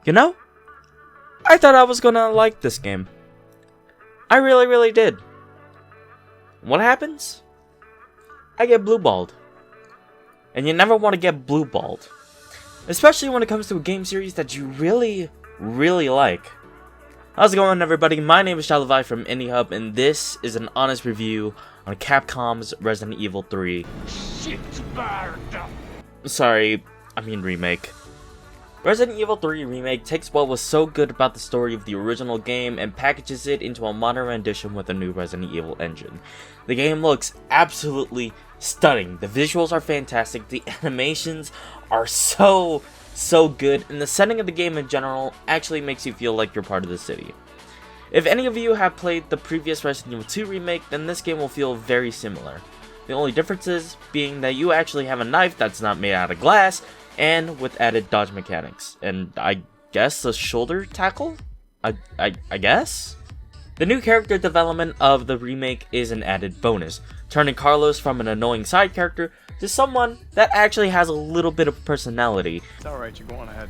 You know, I thought I was gonna like this game. I really did. What happens? I get blue-balled. And you never want to get blue-balled. Especially when it comes to a game series that you really like. How's it going, everybody? My name is Levi from Indiehub, and this is an honest review on Capcom's Resident Evil 3. Sorry, I mean remake. Resident Evil 3 Remake takes what was so good about the story of the original game and packages it into a modern rendition with a new Resident Evil engine. The game looks absolutely stunning. The visuals are fantastic, the animations are so good, and the setting of the game in general actually makes you feel like you're part of the city. If any of you have played the previous Resident Evil 2 Remake, then this game will feel very similar. The only differences being that you actually have a knife that's not made out of glass, and with added dodge mechanics, and I guess a shoulder tackle? I guess? The new character development of the remake is an added bonus, turning Carlos from an annoying side character to someone that actually has a little bit of personality. It's alright, you're going ahead.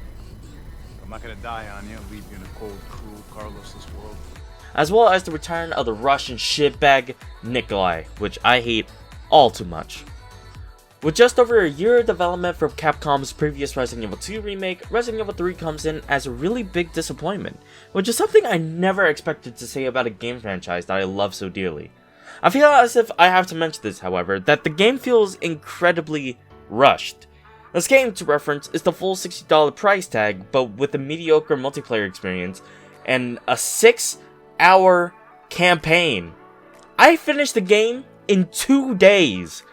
I'm not gonna die on you, leave you in a cold, cruel Carlos's world. As well as the return of the Russian shitbag Nikolai, which I hate all too much. With just over a year of development from Capcom's previous Resident Evil 2 remake, Resident Evil 3 comes in as a really big disappointment, which is something I never expected to say about a game franchise that I love so dearly. I feel as if I have to mention this, however, that the game feels incredibly rushed. This game, to reference, is the full $60 price tag, but with a mediocre multiplayer experience and a 6-hour campaign. I finished the game in 2 days.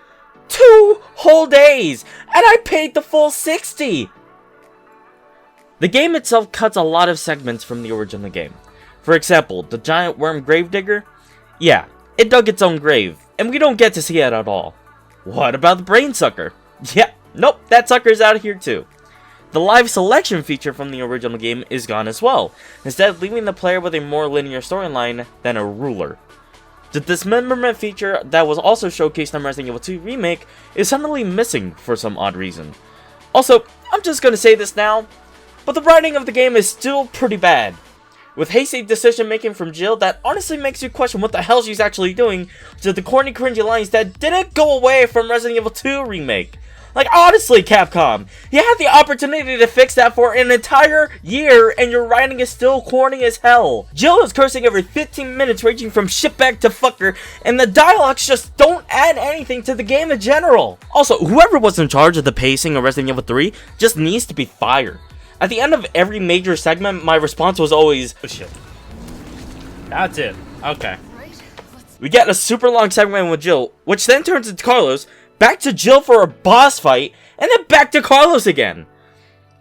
2 whole days, and I paid the full $60! The game itself cuts a lot of segments from the original game. For example, the giant worm gravedigger? Yeah, it dug its own grave, and we don't get to see it at all. What about the brain sucker? Yeah, nope, that sucker's out of here too. The live selection feature from the original game is gone as well, instead leaving the player with a more linear storyline than a ruler. The dismemberment feature that was also showcased in Resident Evil 2 Remake is suddenly missing for some odd reason. Also, I'm just gonna say this now, but the writing of the game is still pretty bad. With hasty decision making from Jill that honestly makes you question what the hell she's actually doing, to the corny cringy lines that didn't go away from Resident Evil 2 Remake. Like, honestly, Capcom, you had the opportunity to fix that for an entire year, and your writing is still corny as hell. Jill is cursing every 15 minutes, ranging from shitbag to fucker, and the dialogues just don't add anything to the game in general. Also, whoever was in charge of the pacing of Resident Evil 3 just needs to be fired. At the end of every major segment, my response was always, oh shit. That's it. Okay. We get a super long segment with Jill, which then turns into Carlos, back to Jill for a boss fight, and then back to Carlos again.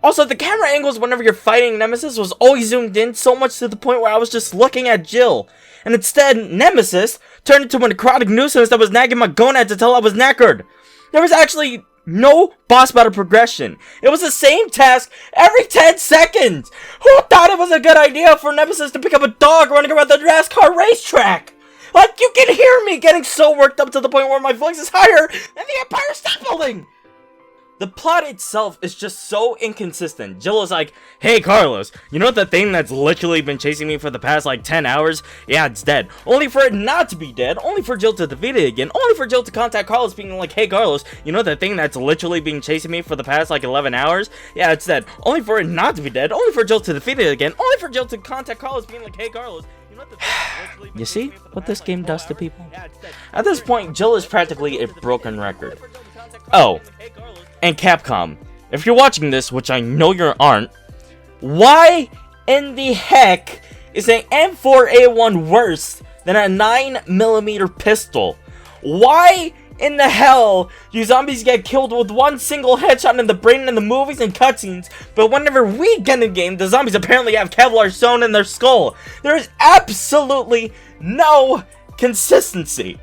Also, the camera angles whenever you're fighting Nemesis was always zoomed in so much to the point where I was just looking at Jill. And instead, Nemesis turned into a necrotic nuisance that was nagging my gonads until I was knackered. There was actually no boss battle progression. It was the same task every 10 seconds. Who thought it was a good idea for Nemesis to pick up a dog running around the NASCAR racetrack? Like, you can hear me getting so worked up to the point where my voice is higher than the Empire State Building! The plot itself is just so inconsistent. Jill is like, hey Carlos, you know the thing that's literally been chasing me for the past like 10 hours? Yeah, it's dead. Only for it not to be dead, only for Jill to defeat it again, only for Jill to contact Carlos being like, hey Carlos, you know the thing that's literally been chasing me for the past like 11 hours? Yeah, it's dead. Only for it not to be dead, only for Jill to defeat it again, only for Jill to contact Carlos being like, hey Carlos, you see what this game does to people? At this point, Jill is practically a broken record. Oh, and Capcom, if you're watching this, which I know you aren't, why in the heck is an M4A1 worse than a 9mm pistol? Why in the hell do zombies get killed with one single headshot in the brain in the movies and cutscenes, but whenever we get in the game, the zombies apparently have Kevlar sewn in their skull? There is absolutely no consistency.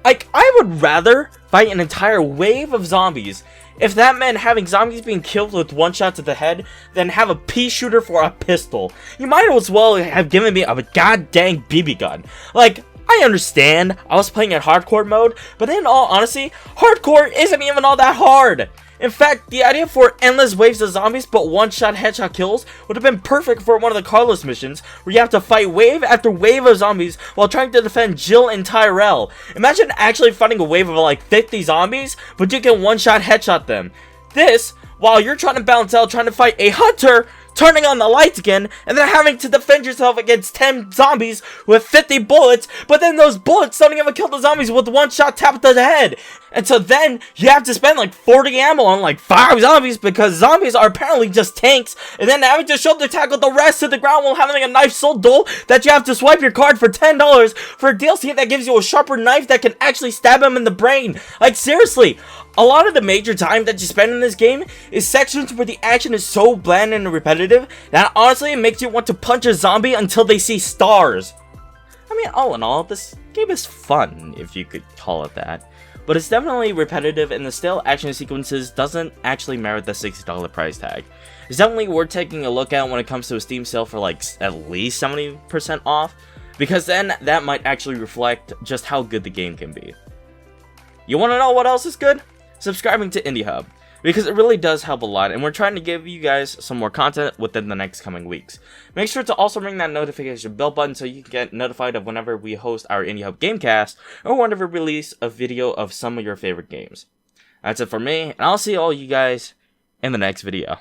Like, I would rather fight an entire wave of zombies if that meant having zombies being killed with one shot to the head than have a pea shooter for a pistol. You might as well have given me a goddamn BB gun. Like, I understand I was playing in hardcore mode, but in all honesty, hardcore isn't even all that hard. In fact, the idea for endless waves of zombies but one-shot headshot kills would have been perfect for one of the Carlos missions, where you have to fight wave after wave of zombies while trying to defend Jill and Tyrell. Imagine actually fighting a wave of like 50 zombies, but you can one-shot headshot them. This, while you're trying to balance out trying to fight a hunter, turning on the lights again, and then having to defend yourself against 10 zombies with 50 bullets, but then those bullets don't even kill the zombies with one shot tap to the head. And so then, you have to spend like 40 ammo on like 5 zombies, because zombies are apparently just tanks, and then having to shoulder tackle the rest to the ground while having a knife so dull that you have to swipe your card for $10 for a DLC that gives you a sharper knife that can actually stab him in the brain. Like seriously, a lot of the major time that you spend in this game is sections where the action is so bland and repetitive that honestly it makes you want to punch a zombie until they see stars. I mean, all in all, this game is fun, if you could call it that. But it's definitely repetitive, and the stale action sequences doesn't actually merit the $60 price tag. It's definitely worth taking a look at when it comes to a Steam sale for like at least 70% off, because then that might actually reflect just how good the game can be. You want to know what else is good? Subscribing to Indiehub, because it really does help a lot, and we're trying to give you guys some more content within the next coming weeks. Make sure to also ring that notification bell button so you can get notified of whenever we host our Indiehub Gamecast, or whenever we release a video of some of your favorite games. That's it for me, and I'll see all you guys in the next video.